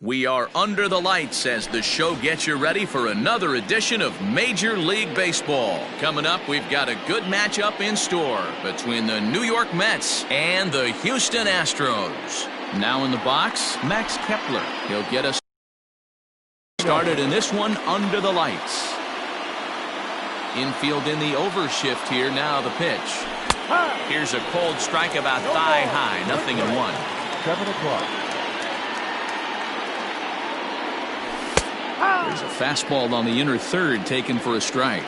We are under the lights as the show gets you ready for another edition of Major League Baseball. Coming up, we've got a good matchup in store between the New York Mets and the Houston Astros. Now in the box, Max Kepler. He'll get us started in this one under the lights. Infield in the overshift here. Now the pitch. Here's a cold strike about thigh high. 0-1. 7 o'clock. There's a fastball on the inner third taken for a strike.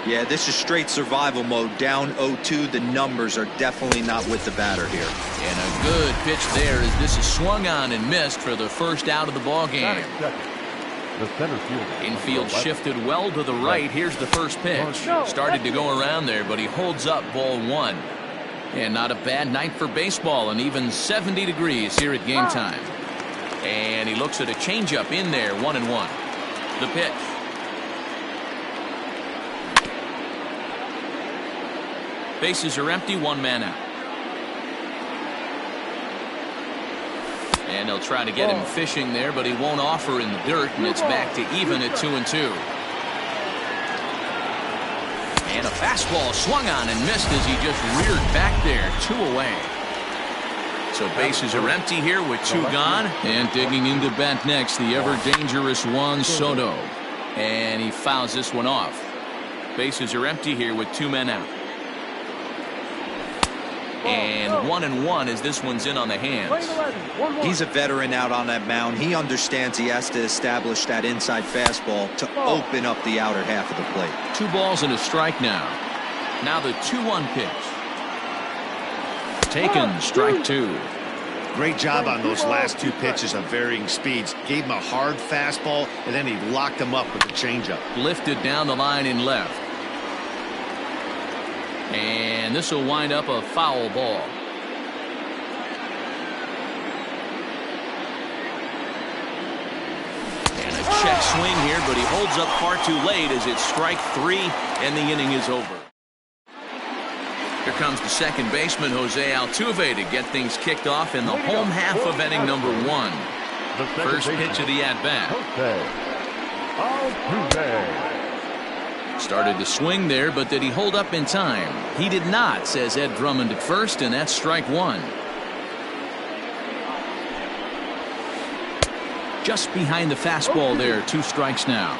Yeah, this is straight survival mode. Down 0-2. The numbers are definitely not with the batter here. And a good pitch there as this is swung on and missed for the first out of the ball game. The center fielder. Infield shifted well to the right. Here's the first pitch. Started to go around there, but he holds up ball one. And not a bad night for baseball, and even 70 degrees here at game time. And he looks at a changeup in there, 1-1. The pitch. Bases are empty, one man out. And they'll try to get him fishing there, but he won't offer in the dirt, and it's back to even at 2-2. And a fastball swung on and missed as he just reared back there, 2 away. So bases are empty here with 2 gone. And digging into bat next, the ever-dangerous Juan Soto. And he fouls this one off. Bases are empty here with 2 men out. And 1-1 as this one's in on the hands. He's a veteran out on that mound. He understands he has to establish that inside fastball to open up the outer half of the plate. 2 balls and a strike now. Now the 2-1 pitch. Taken, strike 2. Great job on those last 2 pitches of varying speeds. Gave him a hard fastball, and then he locked him up with a changeup. Lifted down the line in left. And this will wind up a foul ball. And a check swing here, but he holds up far too late as it's strike 3 and the inning is over. Here comes the second baseman, Jose Altuve, to get things kicked off in the home half of inning number 1. First pitch of the at-bat. Started to swing there, but did he hold up in time? He did not, says Ed Drummond at first, and that's strike 1. Just behind the fastball there, 2 strikes now.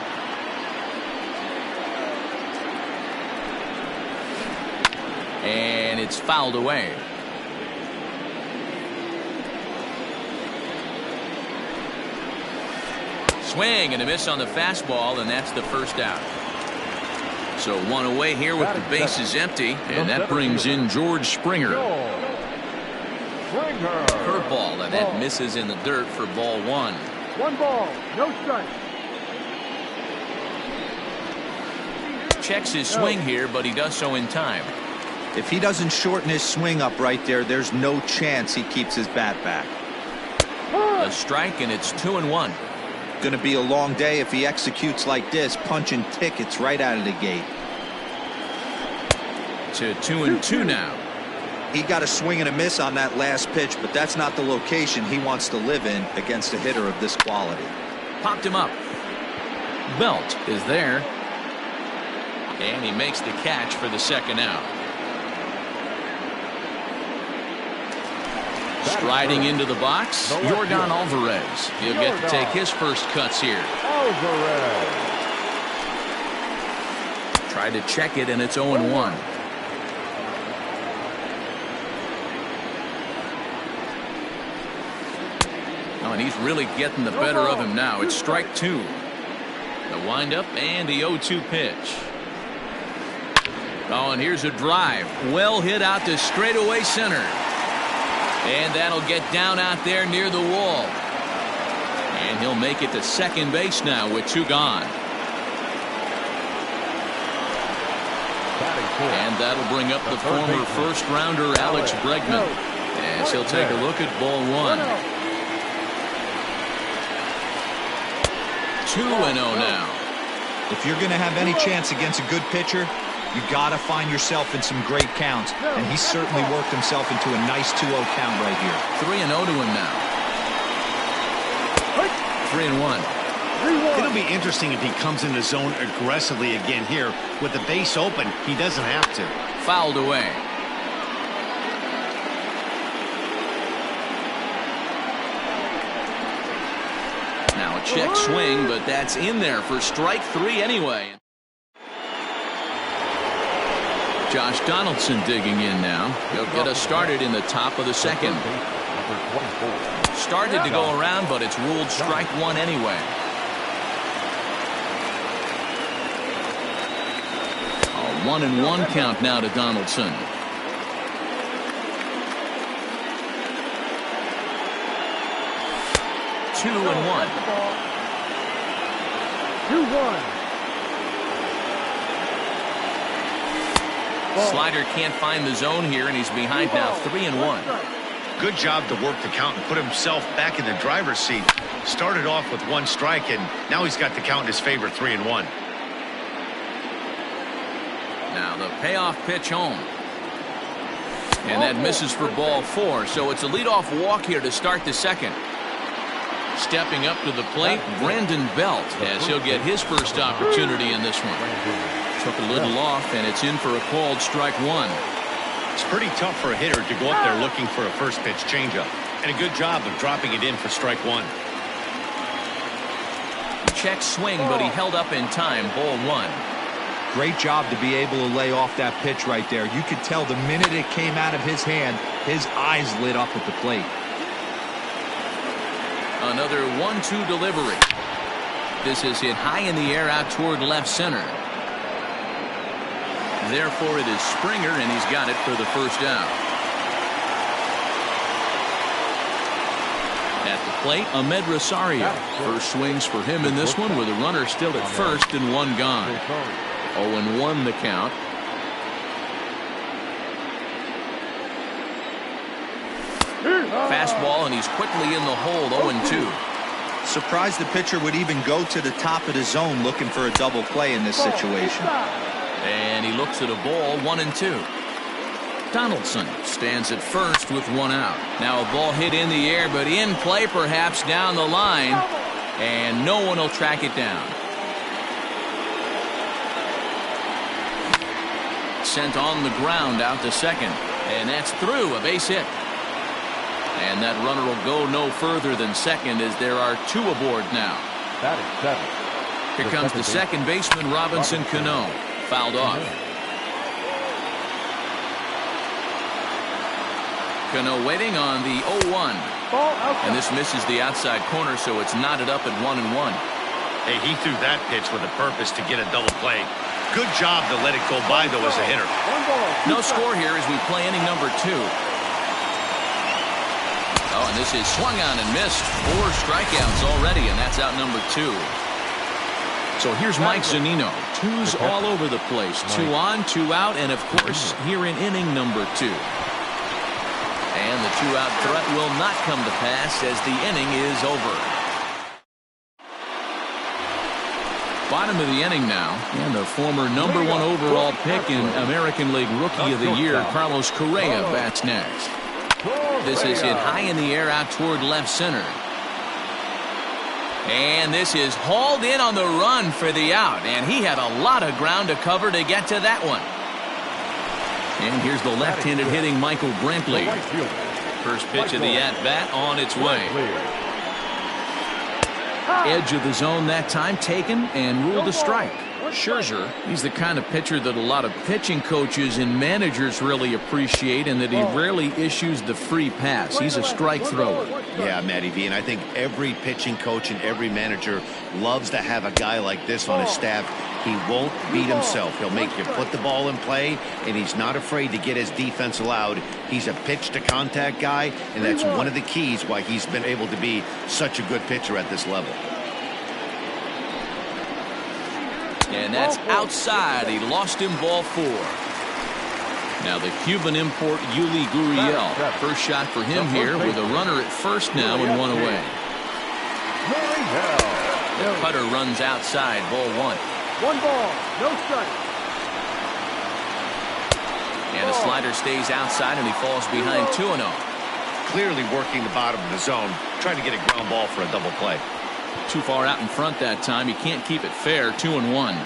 And it's fouled away. Swing and a miss on the fastball, and that's the first out. So 1 away here with the bases empty, and that brings in George Springer. Curveball, and that misses in the dirt for ball 1. 1 ball, no strike. Checks his swing here, but he does so in time. If he doesn't shorten his swing up right there, there's no chance he keeps his bat back. A strike, and it's 2-1. Going to be a long day if he executes like this, punching tickets right out of the gate. To 2-2 now. He got a swing and a miss on that last pitch, but that's not the location he wants to live in against a hitter of this quality. Popped him up. Belt is there. And he makes the catch for the second out. Striding into the box, Yordan Alvarez. He'll get to take his first cuts here. Tried to check it, and it's 0-1. Oh, and he's really getting the better of him now. It's strike 2. The windup and the 0-2 pitch. Oh, and here's a drive. Well hit out to straightaway center. And that'll get down out there near the wall. And he'll make it to second base now with 2 gone. And that'll bring up the former first-rounder Alex Bregman. As he'll take a look at ball 1. 2-0 now. If you're going to have any chance against a good pitcher, you got to find yourself in some great counts, and he certainly worked himself into a nice 2-0 count right here. 3-0 to him now. 3-1. It'll be interesting if he comes in the zone aggressively again here. With the base open, he doesn't have to. Fouled away. Now a check swing, but that's in there for strike 3 anyway. Josh Donaldson digging in now. He'll get us started in the top of the second. Started to go around, but it's ruled strike 1 anyway. A 1-1 count now to Donaldson. Two and 1. 2-1. Slider can't find the zone here, and he's behind now 3-1. Good job to work the count and put himself back in the driver's seat. Started off with 1 strike, and now he's got the count in his favor, 3-1. Now the payoff pitch home. And that misses for ball 4, so it's a leadoff walk here to start the second. Stepping up to the plate, Brandon Belt, as he'll get his first opportunity in this one. Took a little off, and it's in for a called strike 1. It's pretty tough for a hitter to go up there looking for a first pitch changeup. And a good job of dropping it in for strike 1. Check swing, but he held up in time. Ball 1. Great job to be able to lay off that pitch right there. You could tell the minute it came out of his hand, his eyes lit up at the plate. Another 1-2 delivery. This is hit high in the air out toward left center. Therefore, it is Springer, and he's got it for the first out. At the plate, Ahmed Rosario. First swings for him in this one with a runner still at first and 1 gone. 0-1 the count. Fastball, and he's quickly in the hold. 0-2. Surprised the pitcher would even go to the top of the zone looking for a double play in this situation. And he looks at a ball. 1-2. Donaldson stands at first with 1 out. Now a ball hit in the air, but in play perhaps down the line, and no one will track it down. Sent on the ground out to second, and that's through. A base hit. And that runner will go no further than second, as there are 2 aboard now. That is 7. Here comes the second baseman, Robinson Cano. Fouled off. Cano waiting on the 0-1. And this misses the outside corner, so it's knotted up at 1-1. Hey, he threw that pitch with a purpose to get a double play. Good job to let it go by, though, as a hitter. No score here as we play inning number 2. Oh, and this is swung on and missed. 4 strikeouts already, and that's out number 2. So here's Mike Zunino. 2s all over the place. 2 on, 2 out, and of course, here in inning number 2. And the 2-out threat will not come to pass as the inning is over. Bottom of the inning now, and the former number 1 overall pick in American League Rookie of the Year, Carlos Correa, bats next. This is hit high in the air out toward left center. And this is hauled in on the run for the out, and he had a lot of ground to cover to get to that one. And here's the left-handed hitting Michael Brantley. First pitch of the at-bat on its way. Edge of the zone that time taken and ruled a strike. Scherzer, he's the kind of pitcher that a lot of pitching coaches and managers really appreciate, and that he rarely issues the free pass. He's a strike thrower. Yeah, Matty V, and I think every pitching coach and every manager loves to have a guy like this on his staff. He won't beat himself. He'll make you put the ball in play, and he's not afraid to get his defense allowed. He's a pitch-to-contact guy, and that's one of the keys why he's been able to be such a good pitcher at this level. And that's outside. He lost him, ball 4. Now the Cuban import Yuli Gurriel. First shot for him here with a runner at first now and 1 away. The cutter runs outside, ball 1. 1 ball, no strike. And the slider stays outside, and he falls behind 2-0. Clearly working the bottom of the zone, trying to get a ground ball for a double play. Too far out in front that time. He can't keep it fair. 2-1.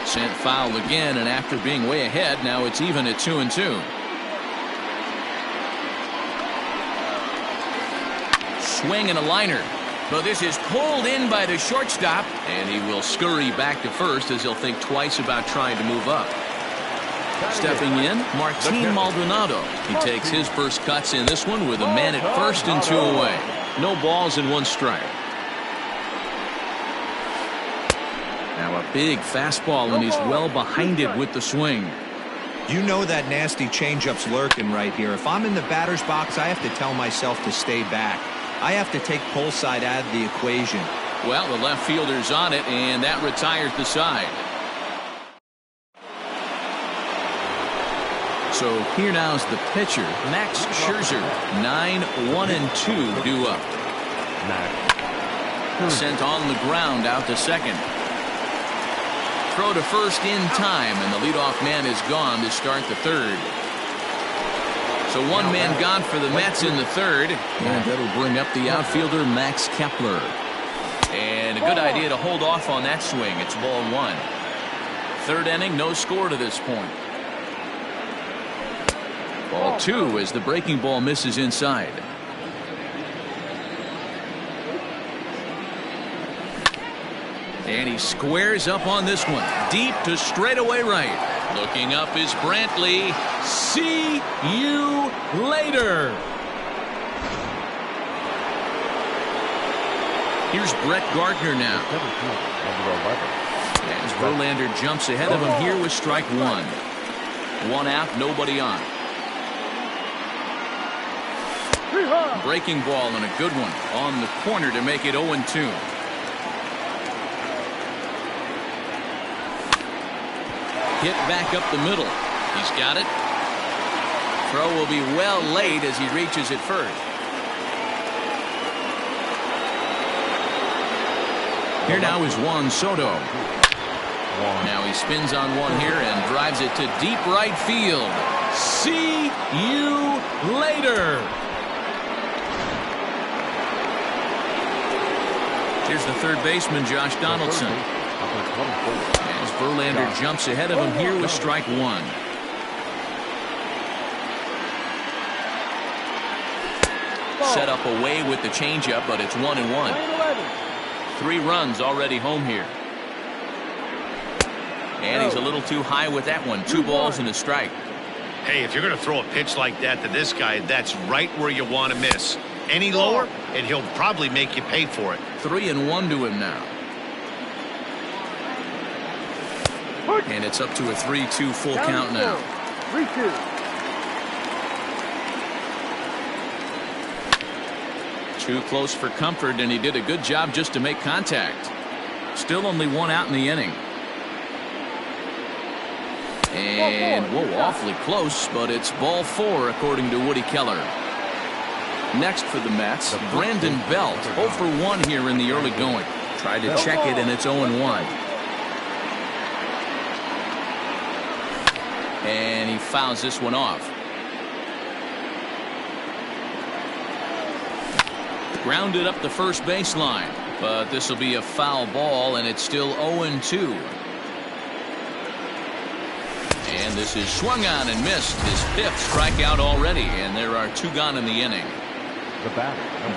Sent foul again, and after being way ahead, now it's even at 2-2. Swing and a liner. But this is pulled in by the shortstop, and he will scurry back to first as he'll think twice about trying to move up. Stepping in, Martin Maldonado. He takes his first cuts in this one with a man at first and 2 away. No balls and 1 strike. Now a big fastball, and he's well behind it with the swing. You know that nasty changeup's lurking right here. If I'm in the batter's box, I have to tell myself to stay back. I have to take pull side out of the equation. Well, the left fielder's on it, and that retires the side. So here now's the pitcher, Max Scherzer. 9-1-2 due up. Sent on the ground out to second. Throw to first in time, and the leadoff man is gone to start the third. So 1 man gone for the Mets in the third, and that'll bring up the outfielder Max Kepler. And a good idea to hold off on that swing. It's ball 1. Third inning, no score to this point. Ball 2 as the breaking ball misses inside. And he squares up on this one. Deep to straightaway right. Looking up is Brantley. See you later. Here's Brett Gardner now. As Verlander jumps ahead of him here with strike 1. 1 out, nobody on. Breaking ball and a good one on the corner to make it 0-2. Hit back up the middle. He's got it. Throw will be well late as he reaches it first. Here now is Juan Soto. Now he spins on one here and drives it to deep right field. See you later. Here's the third baseman, Josh Donaldson. As Verlander jumps ahead of him here with strike 1. Set up away with the changeup, but it's 1-1. 3 runs already home here. And he's a little too high with that one. 2 balls and a strike. Hey, if you're going to throw a pitch like that to this guy, that's right where you want to miss. Any lower, and he'll probably make you pay for it. 3-1 to him now. And it's up to a 3-2 full count now. 3-2. Too close for comfort, and he did a good job just to make contact. Still only 1 out in the inning. And, whoa, awfully close, but it's ball 4 according to Woody Keller. Next for the Mets, Brandon Belt. 0 for 1 here in the early going. Tried to check it, and it's 0-1. And he fouls this one off. Grounded up the first baseline, but this will be a foul ball, and it's still 0-2. And this is swung on and missed. His 5th strikeout already, and there are 2 gone in the inning.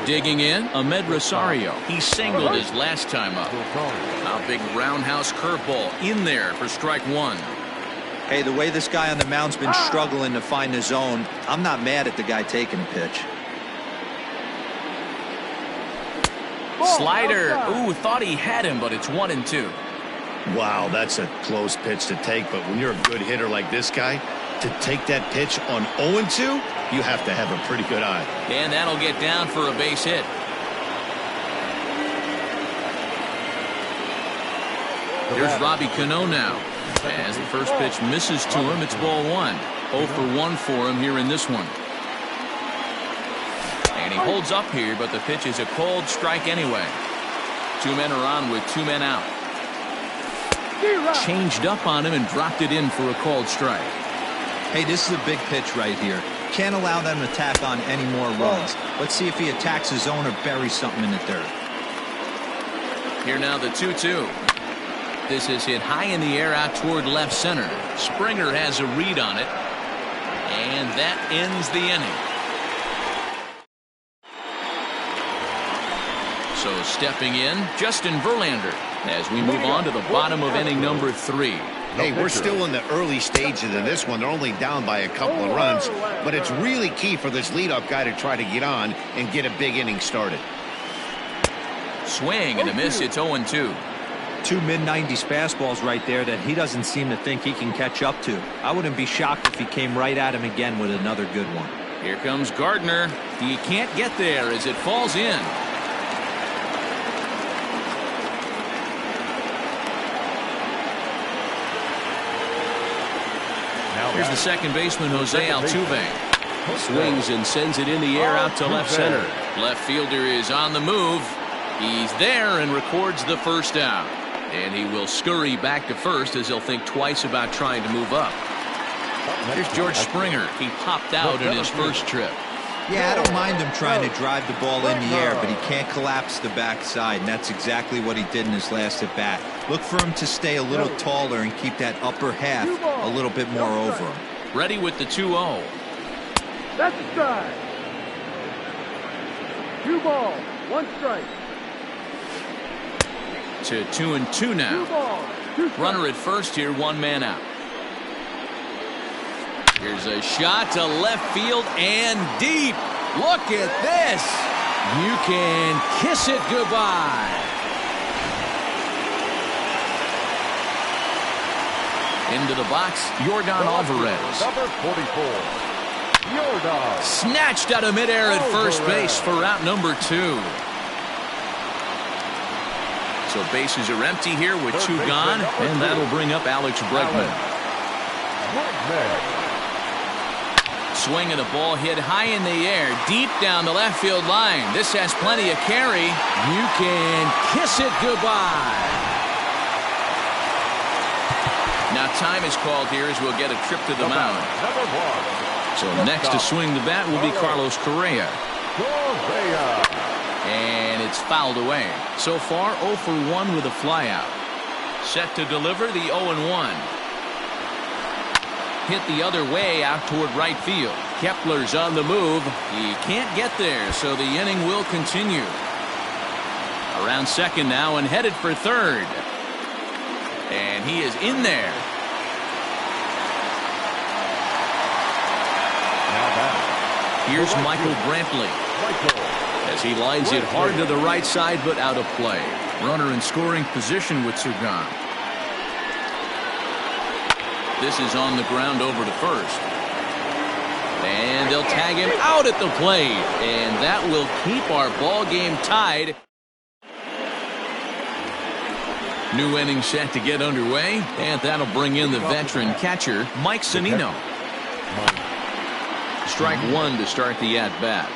Digging in, Ahmed Rosario. He singled his last time up. A big roundhouse curveball in there for strike 1. Hey, the way this guy on the mound's been struggling to find the zone, I'm not mad at the guy taking a pitch. Slider. Ooh, thought he had him, but it's 1-2. Wow, that's a close pitch to take, but when you're a good hitter like this guy, to take that pitch on 0-2, you have to have a pretty good eye. And that'll get down for a base hit. Here's Robbie Cano now. As the first pitch misses to him, it's ball 1. 0 for 1 for him here in this one. And he holds up here, but the pitch is a cold strike anyway. 2 men are on with 2 men out. Changed up on him and dropped it in for a called strike. Hey, this is a big pitch right here. can't allow them to tack on any more runs. Let's see if he attacks his zone or buries something in the dirt. Here now the 2-2. This is hit high in the air out toward left center. Springer has a read on it. And that ends the inning. So stepping in, Justin Verlander as we move on to the bottom of inning number 3. Hey, we're still in the early stages of this one. They're only down by a couple of runs, but it's really key for this leadoff guy to try to get on and get a big inning started. Swing and a miss. It's 0-2. 2 mid-90s fastballs right there that he doesn't seem to think he can catch up to. I wouldn't be shocked if he came right at him again with another good one. Here comes Gardner. He can't get there as it falls in. Here's the second baseman, Jose Altuve. Swings and sends it in the air out to left center. Left fielder is on the move. He's there and records the first out. And he will scurry back to first as he'll think twice about trying to move up. Here's George Springer. He popped out in his first trip. Yeah, I don't mind him trying to drive the ball in the air, but he can't collapse the backside, and that's exactly what he did in his last at bat. Look for him to stay a little taller and keep that upper half a little bit more over him. Ready with the 2-0. That's a strike. 2 balls, 1 strike. To 2-2 now. 2 balls, 2 strikes. Runner at first here, 1 man out. Here's a shot to left field and deep. Look at this. You can kiss it goodbye. Into the box, Yordan Alvarez. Number 44, Yordan. Snatched out of midair at first base for out number 2. So bases are empty here with 2 gone, and that'll bring up Alex Bregman. Swing of the ball hit high in the air, deep down the left field line. This has plenty of carry. You can kiss it goodbye. Now time is called here as we'll get a trip to the mound. So next to swing the bat will be Carlos Correa. And it's fouled away. So far 0 for 1 with a flyout. Set to deliver the 0-1. Hit the other way out toward right field. Kepler's on the move. He can't get there, so the inning will continue. Around second now and headed for third. And he is in there. Here's Michael Brantley as he lines it hard to the right side, but out of play. Runner in scoring position with 2 gone. This is on the ground over to first. And they'll tag him out at the plate. And that will keep our ball game tied. New inning set to get underway. And that'll bring in the veteran catcher, Mike Zunino. Strike 1 to start the at-bat.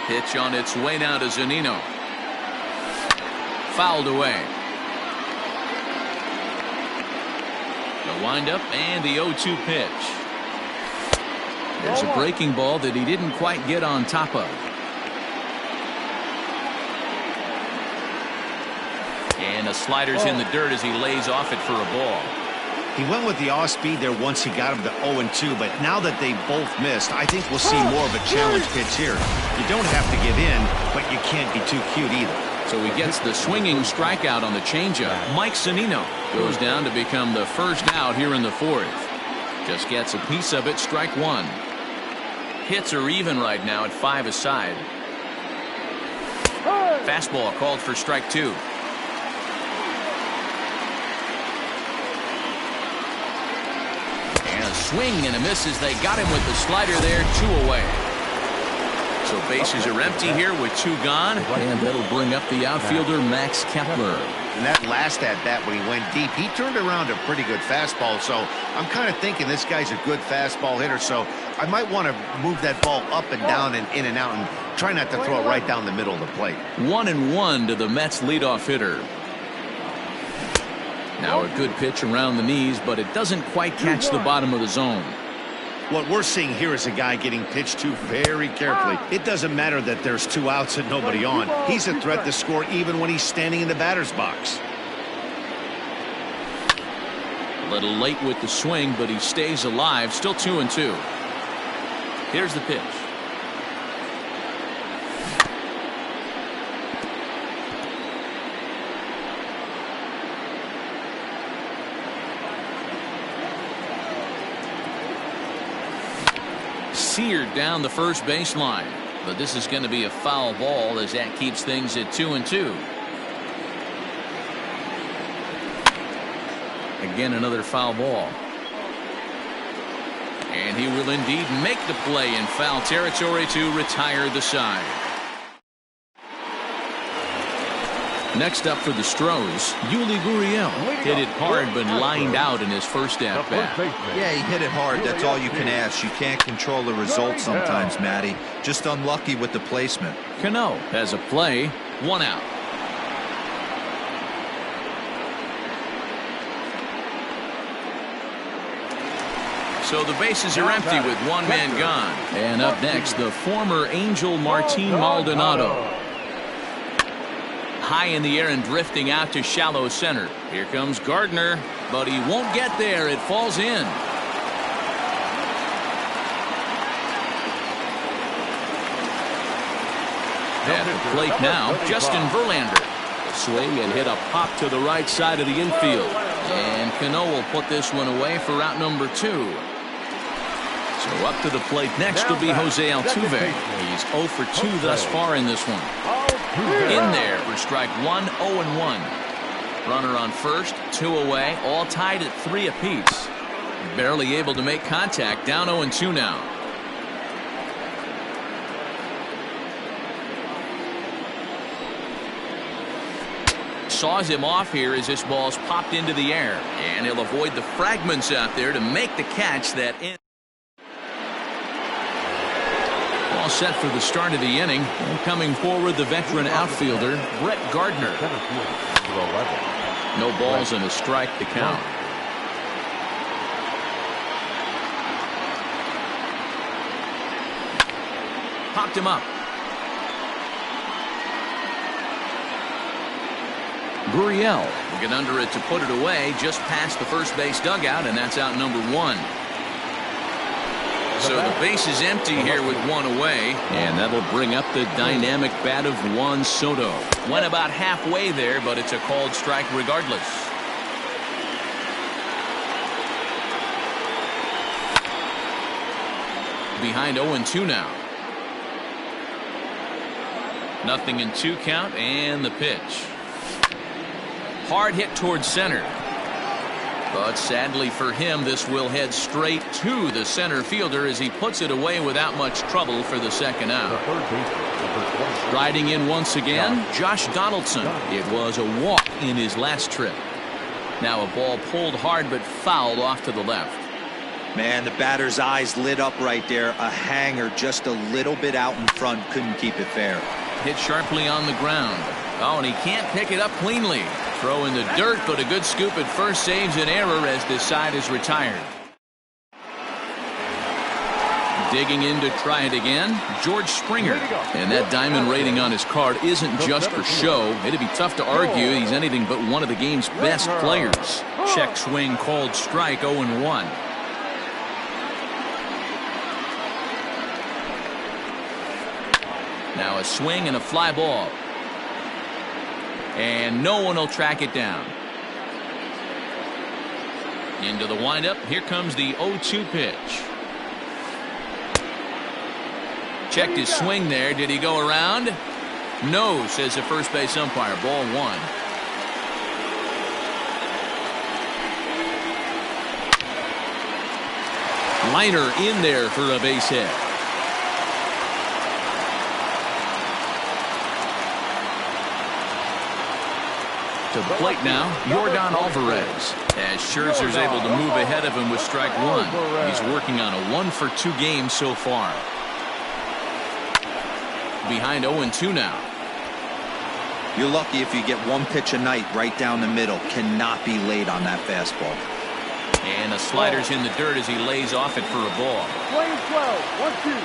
Pitch on its way now to Zunino. Fouled away. The windup and the 0-2 pitch. There's a breaking ball that he didn't quite get on top of. And a slider's in the dirt as he lays off it for a ball. He went with the off speed there once he got him to 0-2, but now that they both missed, I think we'll see more of a challenge pitch here. You don't have to give in, but you can't be too cute either. So he gets the swinging strikeout on the changeup. Mike Zunino goes down to become the first out here in the 4th. Just gets a piece of it, strike 1. Hits are even right now at 5 aside. Fastball called for strike 2. And a swing and a miss as they got him with the slider there, 2 away. So bases are empty here with 2 gone, and that'll bring up the outfielder Max Kepler. And that last at-bat when he went deep, he turned around a pretty good fastball. So I'm kind of thinking this guy's a good fastball hitter. So I might want to move that ball up and down and in and out and try not to throw it right down the middle of the plate. 1-1 to the Mets leadoff hitter. Now a good pitch around the knees, but it doesn't quite catch the bottom of the zone. What we're seeing here is a guy getting pitched to very carefully. It doesn't matter that there's 2 outs and nobody on. He's a threat to score even when he's standing in the batter's box. A little late with the swing, but he stays alive. Still 2-2. Here's the pitch. Seared down the first baseline, but this is going to be a foul ball as that keeps things at 2-2. Again, another foul ball. And he will indeed make the play in foul territory to retire the side. Next up for the Stros, Yuli Gurriel hit it hard but lined out in his first at bat. Yeah, he hit it hard. That's all you can ask. You can't control the results sometimes, Matty. Just unlucky with the placement. Cano has a play, 1 out. So the bases are empty with 1 man gone. And up next, the former Angel Martin Maldonado. High in the air and drifting out to shallow center. Here comes Gardner, but he won't get there. It falls in. At the plate now, Justin Verlander. Swing and hit a pop to the right side of the infield. And Cano will put this one away for out number 2. So up to the plate next will be Jose Altuve. He's 0 for 2 thus far in this one. In there for strike 1, 0-1. Runner on first, 2 away, all tied at 3 apiece. Barely able to make contact, down 0-2 now. Saws him off here as this ball's popped into the air. And he'll avoid the fragments out there to make the catch that ends. All set for the start of the inning. And coming forward, the veteran outfielder, Brett Gardner. No balls and a strike to count. Popped him up. Gurriel will get under it to put it away just past the first base dugout, and that's out number 1. So the base is empty here with 1 away, and that'll bring up the dynamic bat of Juan Soto. Went about halfway there, but it's a called strike regardless. Behind 0-2 now. 0-2 count, and the pitch. Hard hit towards center. But sadly for him, this will head straight to the center fielder as he puts it away without much trouble for the second out. Riding in once again, Josh Donaldson. It was a walk in his last trip. Now a ball pulled hard but fouled off to the left. Man, the batter's eyes lit up right there. A hanger just a little bit out in front. Couldn't keep it fair. Hit sharply on the ground. Oh, and he can't pick it up cleanly. Throw in the dirt, but a good scoop at first saves an error as this side is retired. Digging in to try it again, George Springer. And that diamond rating on his card isn't just for show. It'd be tough to argue he's anything but one of the game's best players. Check swing called strike, 0-1. Now a swing and a fly ball. And no one will track it down. Into the windup. Here comes the 0-2 pitch. Checked his swing there. Did he go around? No, says the first base umpire. Ball 1. Liner in there for a base hit. To the plate now, Yordan Alvarez. As Scherzer's able to move ahead of him with strike 1. He's working on a 1-for-2 game so far. Behind 0-2 now. You're lucky if you get one pitch a night right down the middle. Cannot be late on that fastball. And the slider's in the dirt as he lays off it for a ball. Playing 12, 1-2.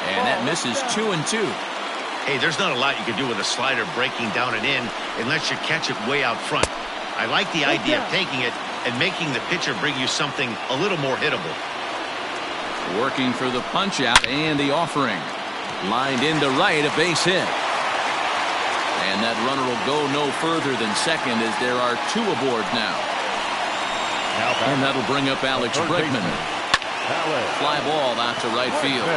And that misses 2-2. Hey, there's not a lot you can do with a slider breaking down and in unless you catch it way out front. I like the idea of taking it and making the pitcher bring you something a little more hittable. Working for the punch out and the offering. Lined into right, a base hit. And that runner will go no further than second as there are 2 aboard now. And that'll bring up Alex Bregman. Fly ball out to right field.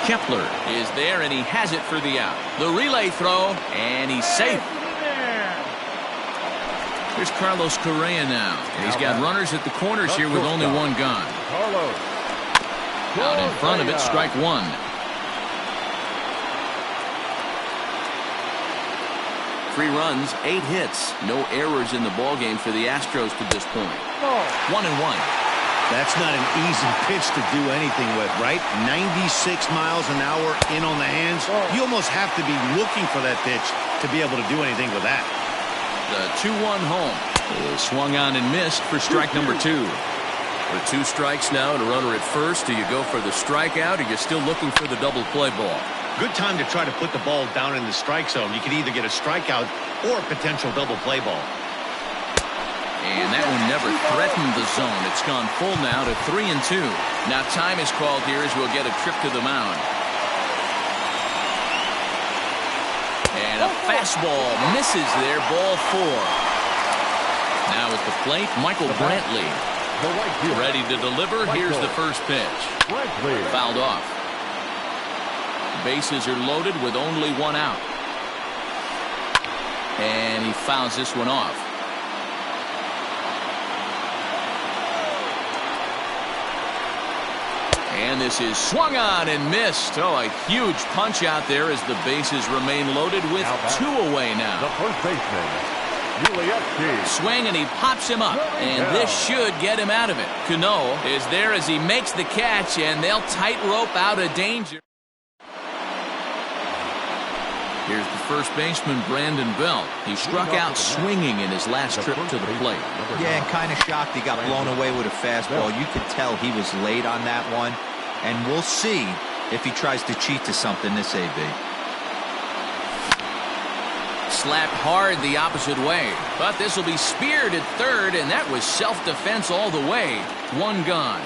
Kepler is there and he has it for the out. The relay throw and he's safe. Here's Carlos Correa now. And he's got runners at the corners here with only 1 gone. Out in front of it, strike 1. Three runs, 8 hits. No errors in the ballgame for the Astros to this point. 1-1. That's not an easy pitch to do anything with, right? 96 miles an hour in on the hands. You almost have to be looking for that pitch to be able to do anything with that. The 2-1 home is swung on and missed for strike number 2. With 2 strikes now and a runner at first, do you go for the strikeout or you're still looking for the double play ball? Good time to try to put the ball down in the strike zone. You could either get a strikeout or a potential double play ball. And that one never threatened the zone. It's gone full now to 3-2. Now time is called here as we'll get a trip to the mound. And a fastball misses there, ball 4. Now at the plate, Michael Brantley. Ready to deliver. Here's the first pitch. Fouled off. Bases are loaded with only 1 out. And he fouls this one off. And this is swung on and missed. Oh, a huge punch out there as the bases remain loaded with 2 away now. The first baseman, Yulieski. Swing and he pops him up. And this should get him out of it. Cano is there as he makes the catch and they'll tightrope out of danger. Here's the first baseman, Brandon Belt. He struck out swinging in his last trip to the plate. Yeah, and kind of shocked he got blown away with a fastball. You could tell he was late on that one. And we'll see if he tries to cheat to something this AB. Slapped hard the opposite way. But this will be speared at third, and that was self-defense all the way. 1 gone.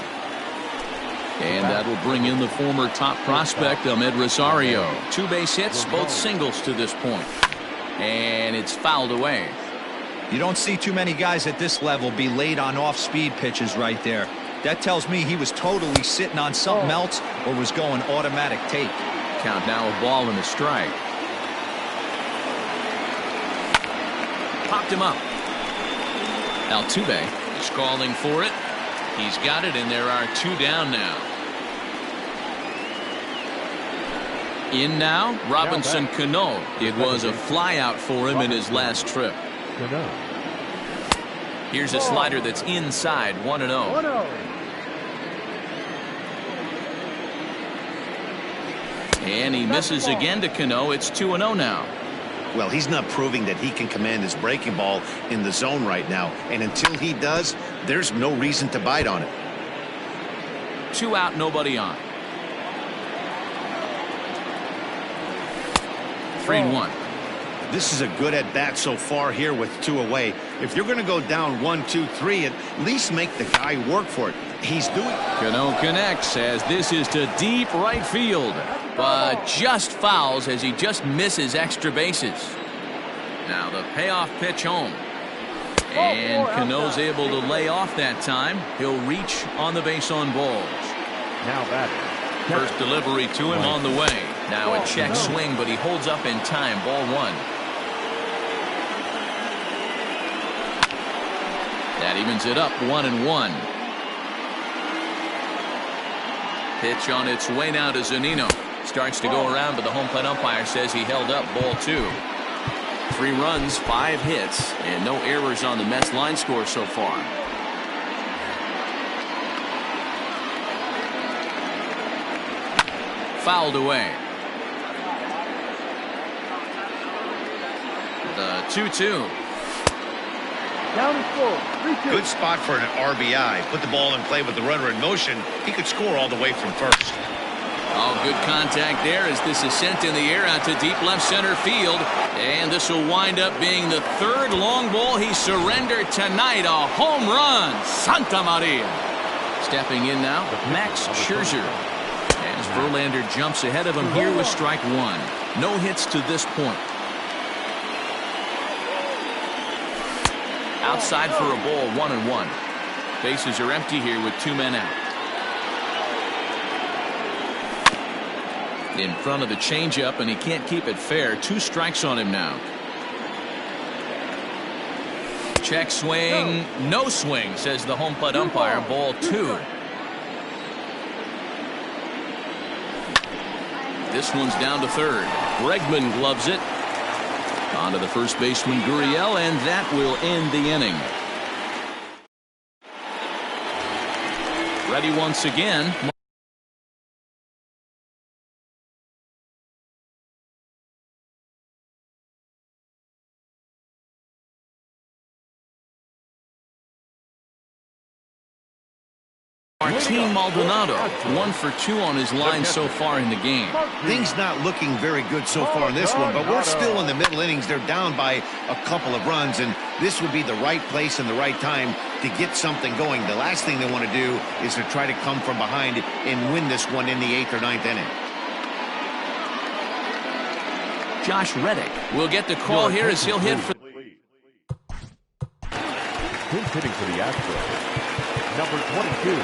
And that will bring in the former top prospect, Ahmed Rosario. 2 base hits, both singles to this point. And it's fouled away. You don't see too many guys at this level be late on off-speed pitches right there. That tells me he was totally sitting on something else or was going automatic take. Count now a ball and a strike. Popped him up. Altuve is calling for it. He's got it, and there are 2 down now. In now, Robinson Cano. It was a flyout for him in his last trip. Here's a slider that's inside, 1-0. And he misses again to Cano. It's 2-0 now. Well, he's not proving that he can command his breaking ball in the zone right now. And until he does, there's no reason to bite on it. 2 out, nobody on. 3-1. This is a good at-bat so far here with 2 away. If you're going to go down 1, 2, 3, at least make the guy work for it. He's doing. Cano connects as this is to deep right field. But just fouls as he just misses extra bases. Now the payoff pitch home. And Cano's able to lay off that time. He'll reach on the base on balls. Now batting. First delivery to him on the way. Now a check swing, but he holds up in time. Ball 1. That evens it up, 1-1. Pitch on its way now to Zunino. Starts to go around, but the home plate umpire says he held up. Ball 2. 3 runs, 5 hits, and no errors on the Mets line score so far. Fouled away. The 2-2. Down and score. 3-2. Good spot for an RBI. Put the ball in play with the runner in motion. He could score all the way from first. Oh, good contact there as this is sent in the air out to deep left center field. And this will wind up being the third long ball he surrendered tonight. A home run. Santa Maria. Stepping in now, Max Scherzer. As Verlander jumps ahead of him here with strike one. No hits to this point. Outside for a ball, 1-1. Bases are empty here with 2 men out. In front of the changeup, and he can't keep it fair. 2 strikes on him now. Check swing, no swing, says the home plate umpire. Ball 2. This one's down to third. Bregman gloves it. On to the first baseman, Gurriel, and that will end the inning. Ready once again. Martin Maldonado, 1 for 2 on his line so far in the game. Things not looking very good so far in this one, but we're still in the middle innings. They're down by a couple of runs, and this would be the right place and the right time to get something going. The last thing they want to do is to try to come from behind and win this one in the 8th or 9th inning. Josh Reddick will get the call here as he'll hit for... Who's hitting for the Astros? Number 22.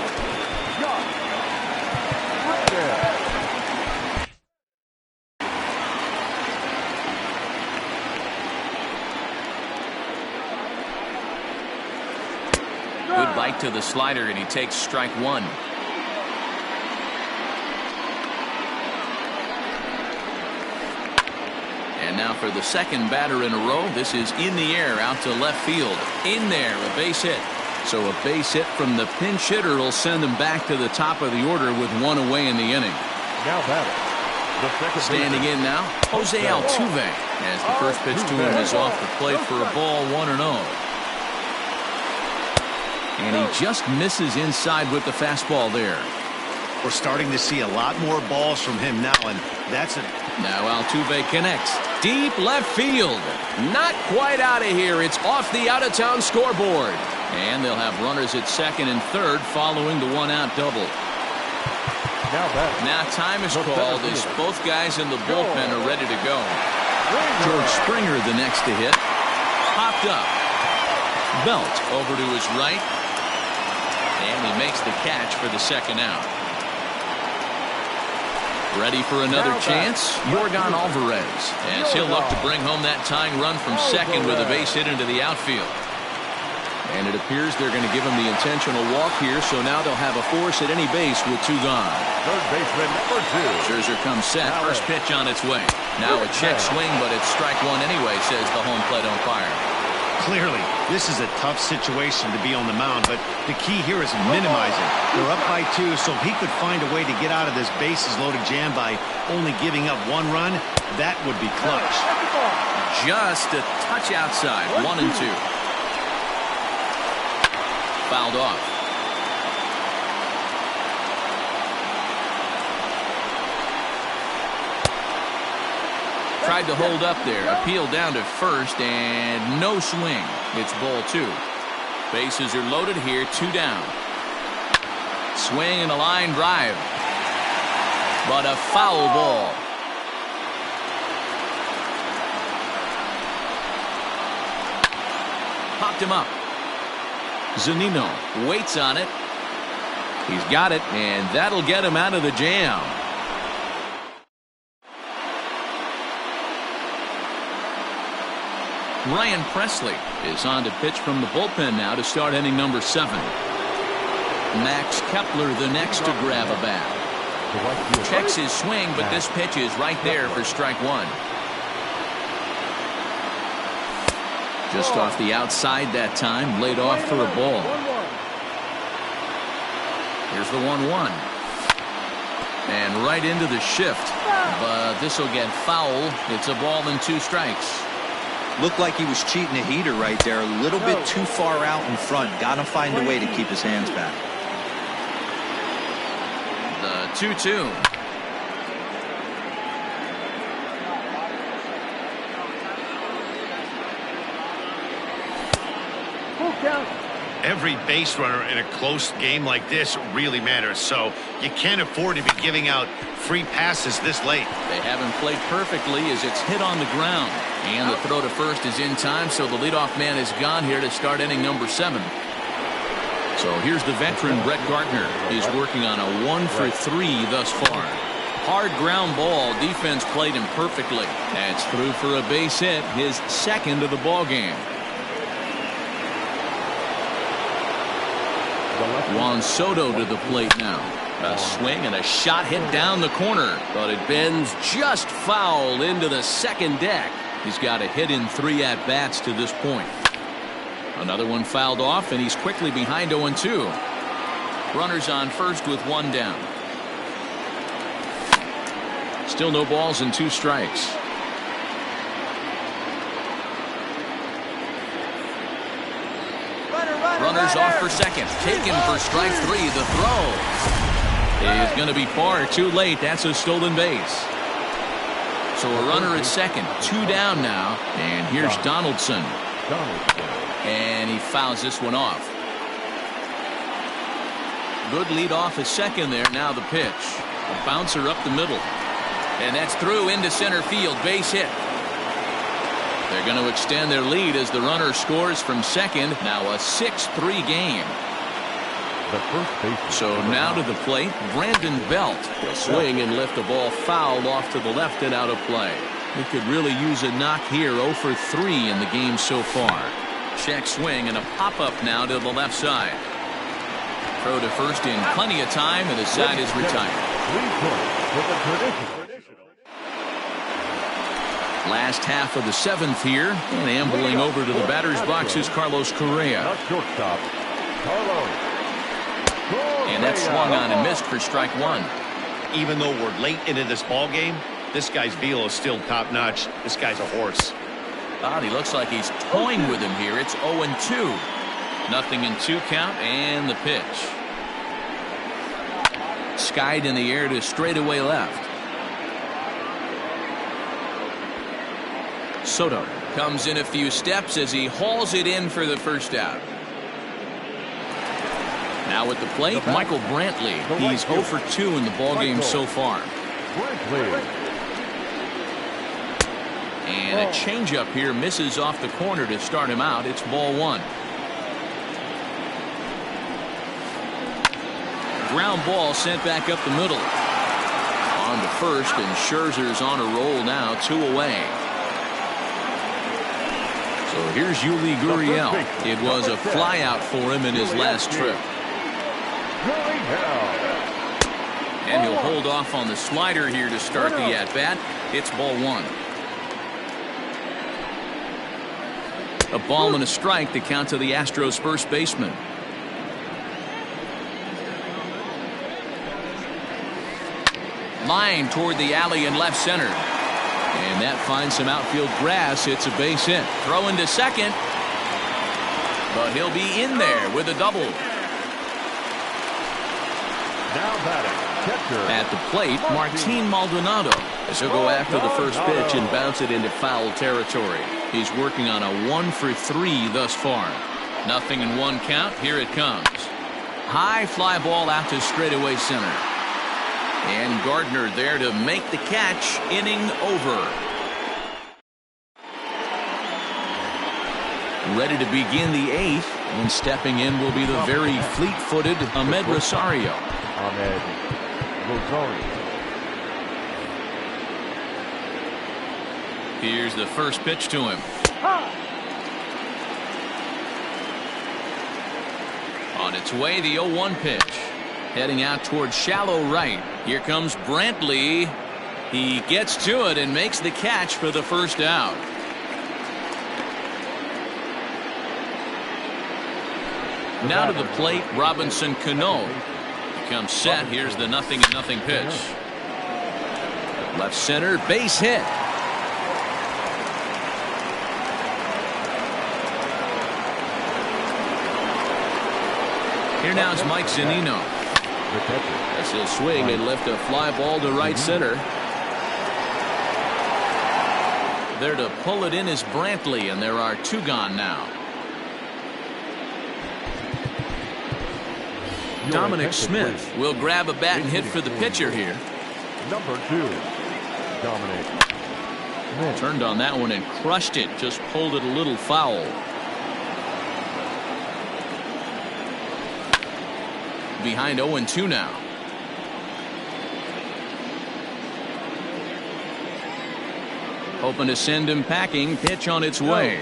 Josh Reddick. Good bite to the slider, and he takes strike 1. And now for the second batter in a row. This is in the air out to left field. In there, a base hit. So a base hit from the pinch hitter will send them back to the top of the order with 1 away in the inning. Now batter. The second Standing in now, Jose Altuve, as the first pitch to him is off the plate for a ball, 1-0. And he just misses inside with the fastball there. We're starting to see a lot more balls from him now, and that's it. Now Altuve connects. Deep left field. Not quite out of here. It's off the out-of-town scoreboard. And they'll have runners at second and third following the 1-out double. Now time is called as both guys in the bullpen are ready to go. George Springer the next to hit. Popped up. Belt over to his right. And he makes the catch for the second out. Ready for another chance? Yorgan Alvarez, as he'll look to bring home that tying run from second with a base hit into the outfield. And it appears they're going to give him the intentional walk here, so now they'll have a force at any base with 2 gone. Third baseman number 2. Scherzer comes set. First pitch on its way. Now a check swing, but it's strike 1 anyway, says the home plate umpire. Clearly, this is a tough situation to be on the mound, but the key here is minimizing. They're up by 2, so if he could find a way to get out of this bases-loaded jam by only giving up 1 run, that would be clutch. Just a touch outside, 1-2. Fouled off. Tried to hold up there. Appeal down to first, and no swing. It's ball 2. Bases are loaded here, 2 down. Swing and a line drive. But a foul ball. Popped him up. Zunino waits on it. He's got it, and that'll get him out of the jam. Ryan Presley is on to pitch from the bullpen now to start inning number 7. Max Kepler the next to grab a bat. Checks his swing, but this pitch is right there for strike 1. Just off the outside that time, laid off for a ball. Here's the 1-1. And right into the shift. But this will get foul. It's a ball and 2 strikes. Looked like he was cheating a heater right there. A little bit too far out in front. Got to find a way to keep his hands back. The 2-2. Every base runner in a close game like this really matters, so you can't afford to be giving out free passes this late. They haven't played perfectly as it's hit on the ground. And the throw to first is in time, so the leadoff man is gone here to start inning number 7. So here's the veteran Brett Gardner. He's working on a 1-for-3 thus far. Hard ground ball. Defense played him perfectly. That's through for a base hit, his second of the ball game. Juan Soto to the plate now. A swing and a shot hit down the corner, but it bends just foul into the second deck. He's got a hit in 3 at-bats to this point. Another one fouled off, and he's quickly behind 0-2. Runners on first with 1 down. Still no balls and 2 strikes. Runners off for second. Taken for strike 3. The throw is going to be far too late. That's a stolen base. So a runner at second. 2 down now. And here's Donaldson. And he fouls this one off. Good lead off at second there. Now the pitch. A bouncer up the middle. And that's through into center field. Base hit. They're going to extend their lead as the runner scores from second. Now a 6-3 game. So now to the plate, Brandon Belt. He'll swing and lift the ball foul off to the left and out of play. He could really use a knock here. 0-for-3 in the game so far. Check swing and a pop-up now to the left side. Throw to first in plenty of time, and the side is retired. Last half of the 7th here, and ambling over to the batter's box is Carlos Correa. And that's swung on and missed for strike 1. Even though we're late into this ball game, this guy's velo is still top-notch. This guy's a horse. God, he looks like he's toying with him here. It's 0-2. Nothing in 2 count, and the pitch. Skied in the air to straightaway left. Soto comes in a few steps as he hauls it in for the first out. Now at the plate, Michael Brantley. He's 0-for-2 in the ballgame so far. And a changeup here misses off the corner to start him out. It's ball 1. Ground ball sent back up the middle. On to first, and Scherzer's on a roll now, 2 away. So here's Yuli Gurriel. It was a flyout for him in his last trip. And he'll hold off on the slider here to start the at-bat. It's ball 1. A ball and a strike to count to the Astros first baseman. Line toward the alley in left center. And that finds some outfield grass. It's a base hit. Throw into second. But he'll be in there with a double. Now batting, catcher. At the plate, Martin Maldonado. As he'll go after the first pitch and bounce it into foul territory. He's working on a 1-for-3 thus far. Nothing in 1 count. Here it comes. High fly ball out to straightaway center. And Gardner there to make the catch. Inning over. Ready to begin the 8th. And stepping in will be the very fleet-footed Ahmed Rosario. Here's the first pitch to him. On its way, the 0-1 pitch. Heading out towards shallow right. Here comes Brantley. He gets to it and makes the catch for the first out. Now to the plate, Robinson Cano. Comes set. Here's the 0-0 pitch. Left center, base hit. Here now is Mike Zunino. As he'll swing and lift a fly ball to right center. There to pull it in is Brantley, and there are 2 gone now. Dominic Smith will grab a bat and hit for the pitcher here. Number 2, Dominic Smith. Turned on that one and crushed it. Just pulled it a little foul. Behind 0-2 now. Hoping to send him packing. Pitch on its way.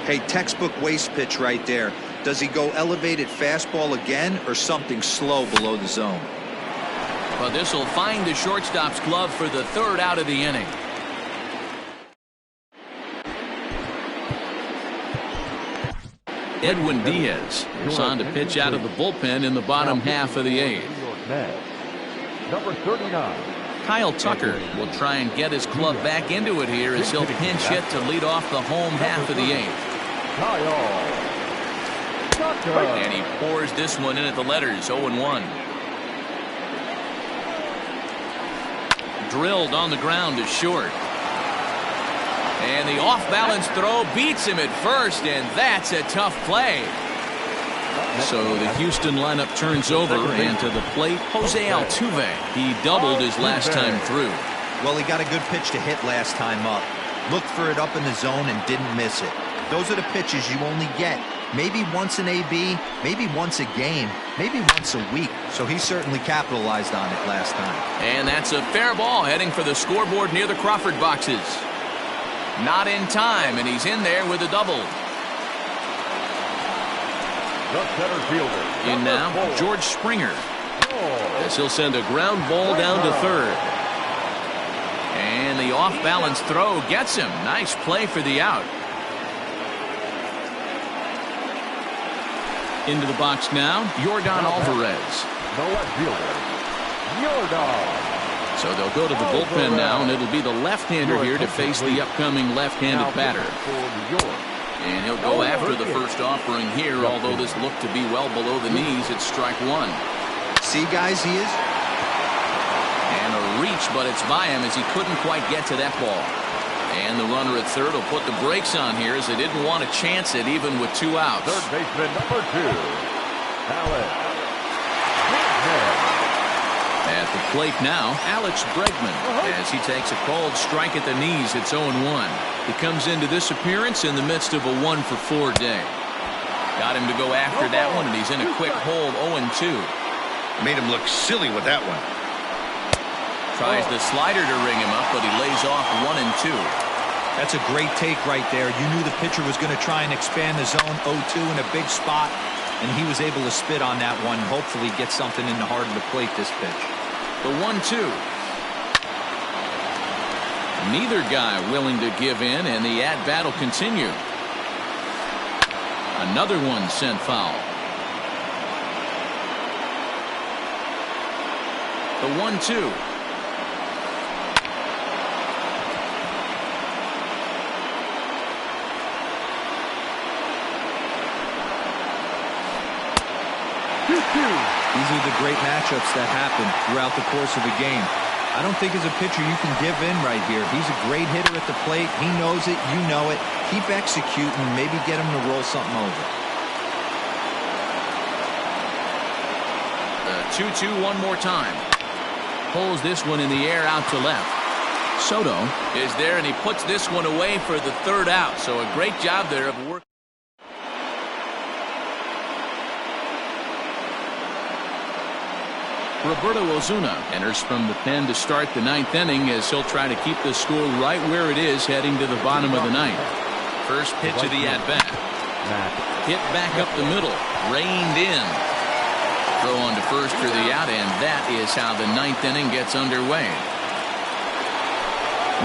Hey, textbook waste pitch right there. Does he go elevated fastball again or something slow below the zone? But this will find the shortstop's glove for the 3rd out of the inning. Edwin Diaz is on to pitch out of the bullpen in the bottom half of the 8th. Number 39. Kyle Tucker will try and get his club back into it here as he'll pinch hit to lead off the home half of the 8th. Kyle Tucker. And he pours this one in at the letters. 0-1. Drilled on the ground to short. And the off-balance throw beats him at first, and that's a tough play. So the Houston lineup turns over, and to the plate, Jose Altuve. He doubled his last time through. Well, he got a good pitch to hit last time up. Looked for it up in the zone and didn't miss it. Those are the pitches you only get maybe once in AB, maybe once a game, maybe once a week. So he certainly capitalized on it last time. And that's a fair ball heading for the scoreboard near the Crawford boxes. Not in time, and he's in there with a double. The center fielder. In now, George Springer. As he'll send a ground ball down to 3rd. And the off-balance throw gets him. Nice play for the out. Into the box now, Yordan Alvarez. The left fielder, Yordan. So they'll go to the bullpen now, and it'll be the left-hander here to face the upcoming left-handed batter. And he'll go after the first offering here, although this looked to be well below the knees. It's strike 1. See, guys, he is. And a reach, but it's by him as he couldn't quite get to that ball. And the runner at 3rd will put the brakes on here as they didn't want to chance it even with 2 outs. Third baseman number 2, Alex. At the plate now, Alex Bregman, as he takes a called strike at the knees. It's 0-1. He comes into this appearance in the midst of a 1-for-4 day. Got him to go after that one, and he's in a quick hold. 0-2. Made him look silly with that one. Tries the slider to ring him up, but he lays off 1-2. That's a great take right there. You knew the pitcher was going to try and expand the zone. 0-2 in a big spot, and he was able to spit on that one. Hopefully get something in the heart of the plate this pitch. The 1-2. Neither guy willing to give in, and the at-bat will continue. Another one sent foul. The 1-2. These are the great matchups that happen throughout the course of a game. I don't think as a pitcher you can give in right here. He's a great hitter at the plate. He knows it. You know it. Keep executing. Maybe get him to roll something over. The 2-2 one more time. Pulls this one in the air out to left. Soto is there, and he puts this one away for the 3rd out. So a great job there of work. Roberto Ozuna enters from the pen to start the 9th inning as he'll try to keep the score right where it is heading to the bottom of the 9th. First pitch of the at-bat. Hit back up the middle. Reined in. Throw on to first for the out, and that is how the 9th inning gets underway.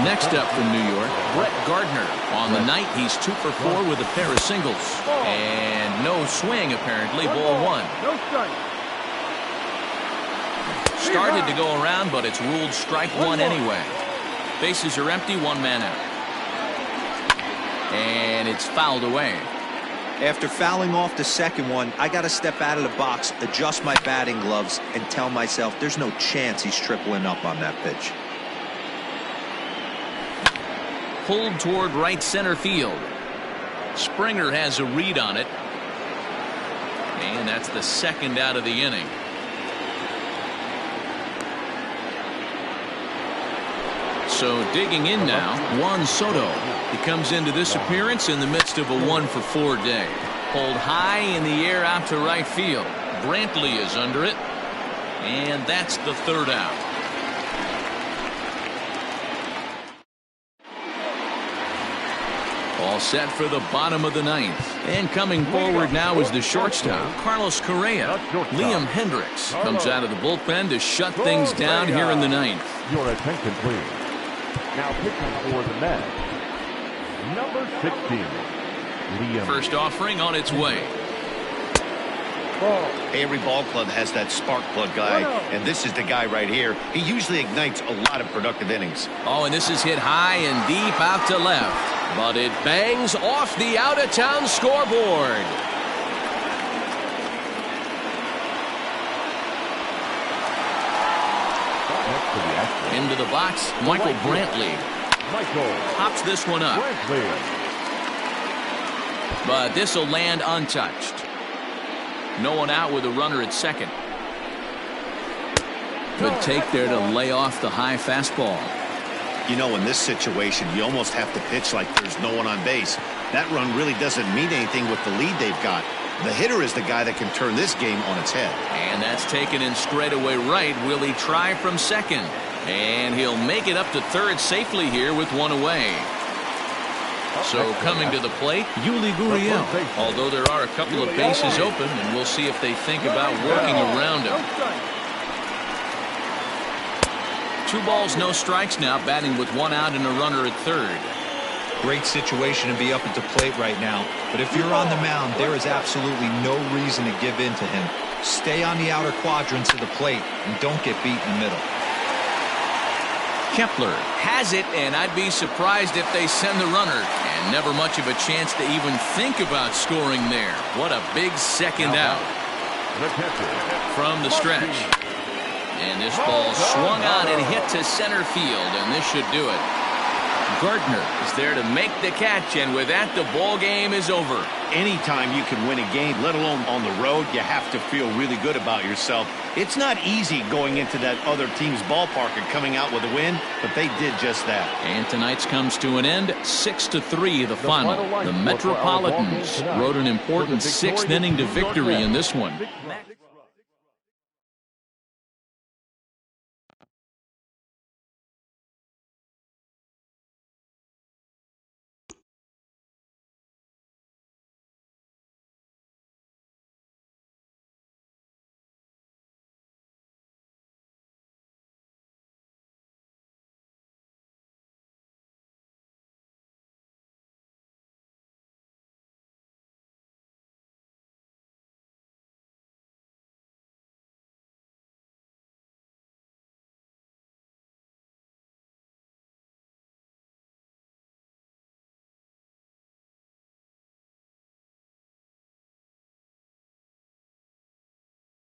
Next up from New York, Brett Gardner. On the night, he's 2-for-4 with a pair of singles. And no swing, apparently. Ball 1. No strike. Started to go around, but it's ruled strike 1 anyway. Bases are empty, 1 man out. And it's fouled away. After fouling off the second one, I got to step out of the box, adjust my batting gloves, and tell myself there's no chance he's tripling up on that pitch. Pulled toward right center field. Springer has a read on it. And that's the second out of the inning. So digging in now, Juan Soto. He comes into this appearance in the midst of a 1-for-4 day. Pulled high in the air out to right field. Brantley is under it. And that's the third out. All set for the bottom of the ninth. And coming forward now is the shortstop, Carlos Correa. Liam Hendricks comes out of the bullpen to shut things down here in the ninth. Your attention, please. Now pitching for the Mets, number 16, Liam. First offering on its way. Every ball club has that spark plug guy, and this is the guy right here. He usually ignites a lot of productive innings. Oh, and this is hit high and deep out to left. But it bangs off the out-of-town scoreboard. Into the box, Michael Brantley. Pops this one up. But this will land untouched. No one out with a runner at second. Good take there to lay off the high fastball. You know, in this situation, you almost have to pitch like there's no one on base. That run really doesn't mean anything with the lead they've got. The hitter is the guy that can turn this game on its head. And that's taken in straightaway right. Will he try from second? And he'll make it up to third safely here with one away. So coming to the plate, Yuli Gurriel. Although there are a couple of bases open, and we'll see if they think about working around him. 2 balls, no strikes now, batting with 1 out and a runner at third. Great situation to be up at the plate right now. But if you're on the mound, there is absolutely no reason to give in to him. Stay on the outer quadrants of the plate and don't get beat in the middle. Kepler has it, and I'd be surprised if they send the runner. And never much of a chance to even think about scoring there. What a big second out. From the stretch. And this ball swung on and hit to center field, and this should do it. Gardner is there to make the catch, and with that, the ball game is over. Anytime you can win a game, let alone on the road, you have to feel really good about yourself. It's not easy going into that other team's ballpark and coming out with a win, but they did just that. And tonight's comes to an end, 6-3 the final. The Metropolitans rode an important 6th inning to victory in this one.